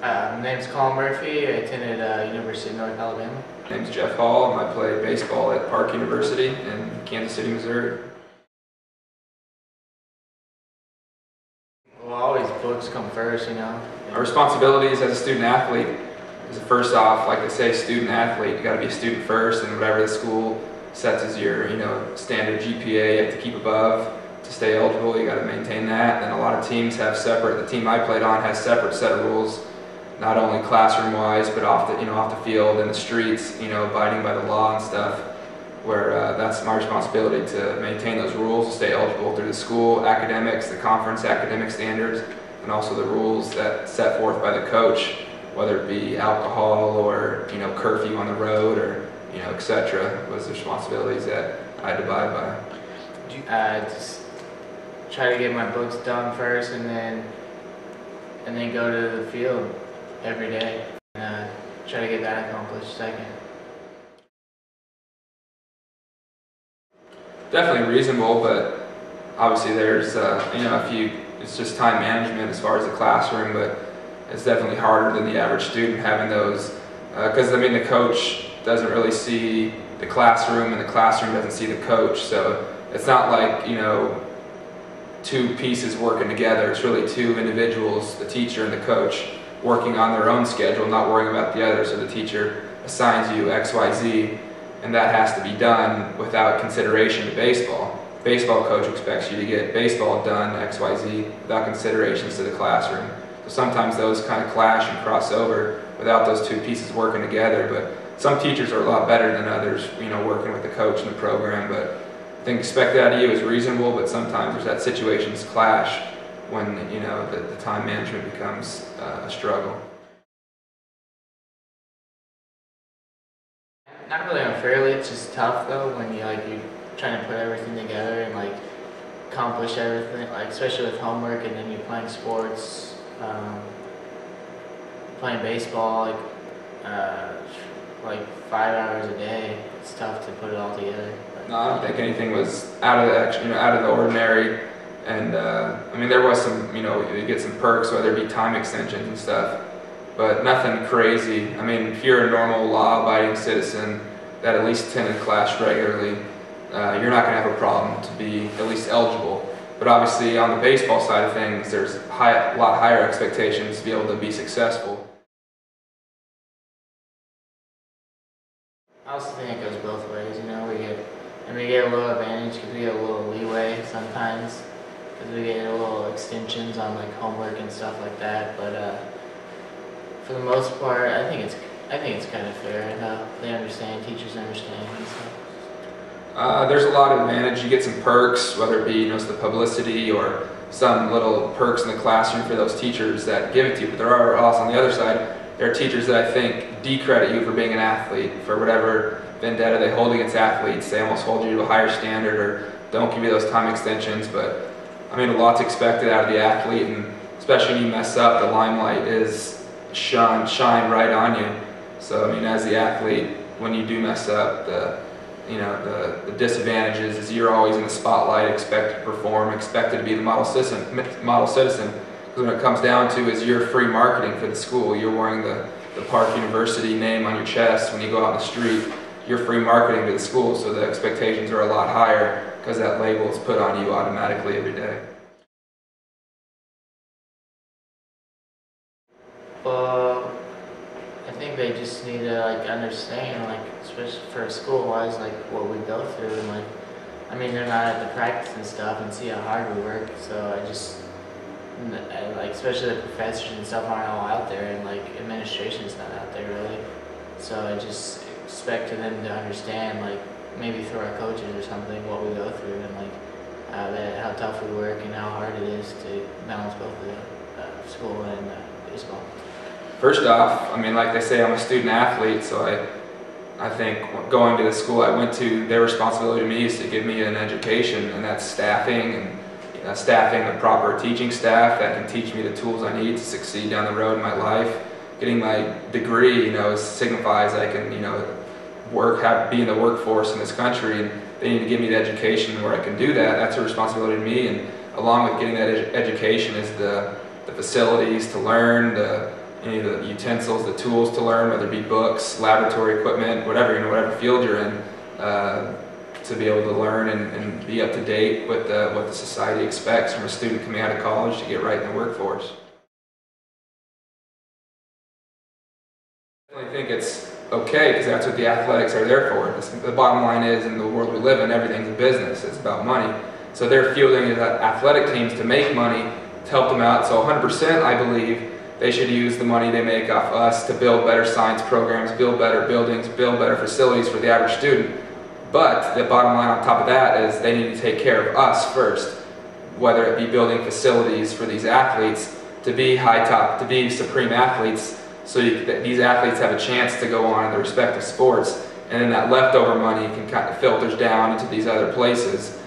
My name's Colin Murphy. I attended University of North Alabama. My name's Jeff Hall, and I play baseball at Park University in Kansas City, Missouri. Well, always books come first, you know. Our responsibilities as a student athlete is, first off, like they say, student athlete. You got to be a student first, and whatever the school sets as your standard GPA, you have to keep above to stay eligible. You got to maintain that. And a lot of teams have separate. The team I played on has separate set of rules, not only classroom-wise, but off the field in the streets. Abiding by the law and stuff. Where that's my responsibility to maintain those rules, to stay eligible through the school academics, the conference academic standards, and also the rules that set forth by the coach, whether it be alcohol or curfew on the road or etc. was the responsibilities that I had to abide by. Just try to get my books done first, and then go to the field every day and try to get that accomplished second. Definitely reasonable, but obviously there's a few. It's just time management as far as the classroom, but it's definitely harder than the average student having those because the coach doesn't really see the classroom, and the classroom doesn't see the coach. So it's not like two pieces working together. It's really two individuals, the teacher and the coach, working on their own schedule, not worrying about the other. So the teacher assigns you X, Y, Z. And that has to be done without consideration to baseball. Baseball coach expects you to get baseball done, X, Y, Z, without considerations to the classroom. So sometimes those kind of clash and cross over without those two pieces working together. But some teachers are a lot better than others, working with the coach and the program. But I think expect that of you is reasonable, but sometimes there's that situations clash when the time management becomes a struggle. Not really unfairly, it's just tough though when you're trying to put everything together and accomplish everything, especially with homework, and then you're playing sports, playing baseball, 5 hours a day. It's tough to put it all together. No, I don't think anything was out of the ordinary, and there was some, you get some perks, whether it be time extensions and stuff. But nothing crazy. If you're a normal law-abiding citizen that at least attended class regularly, you're not going to have a problem to be at least eligible. But obviously on the baseball side of things, there's a lot higher expectations to be able to be successful. I also think it goes both ways. We get a little advantage because we get a little leeway sometimes, because we get a little extensions on homework and stuff like that. But for the most part, I think it's kind of fair, and they understand, teachers understand and stuff. There's a lot of advantage. You get some perks, whether it be the publicity or some little perks in the classroom for those teachers that give it to you. But there are also, on the other side, there are teachers that I think decredit you for being an athlete, for whatever vendetta they hold against athletes. They almost hold you to a higher standard or don't give you those time extensions. But a lot's expected out of the athlete, and especially when you mess up, the limelight is shine right on you. So as the athlete, when you do mess up, the disadvantages is you're always in the spotlight, expected to perform, expected to be the model citizen. Because when it comes down to is you're free marketing for the school. You're wearing the Park University name on your chest when you go out in the street. You're free marketing to the school, so the expectations are a lot higher because that label is put on you automatically every day. Well, I think they just need to understand, especially for school-wise, what we go through, and they're not at the practice and stuff and see how hard we work. So especially the professors and stuff aren't all out there, and administration's not out there really. So I just expect them to understand, maybe through our coaches or something, what we go through, and how tough we work and how hard it is to balance both the school and baseball. First off, like they say, I'm a student athlete, so I think going to the school I went to, their responsibility to me is to give me an education, and that's staffing, and staffing a proper teaching staff that can teach me the tools I need to succeed down the road in my life. Getting my degree, signifies I can, be in the workforce in this country, and they need to give me the education where I can do that. That's a responsibility to me, and along with getting that education is the facilities to learn, the any of the utensils, the tools to learn, whether it be books, laboratory equipment, whatever, whatever field you're in, to be able to learn and be up to date with what the society expects from a student coming out of college to get right in the workforce. I think it's okay because that's what the athletics are there for. The bottom line is, in the world we live in, everything's a business. It's about money. So they're fielding athletic teams to make money, to help them out. So 100%, I believe, they should use the money they make off us to build better science programs, build better buildings, build better facilities for the average student. But the bottom line on top of that is they need to take care of us first, whether it be building facilities for these athletes to be to be supreme athletes, so that these athletes have a chance to go on in their respective sports, and then that leftover money can kind of filters down into these other places.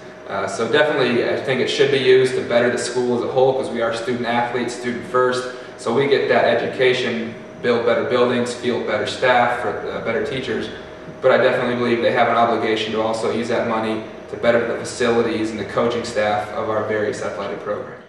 So definitely, I think it should be used to better the school as a whole, because we are student athletes, student first. So we get that education, build better buildings, field better staff, better teachers. But I definitely believe they have an obligation to also use that money to better the facilities and the coaching staff of our various athletic programs.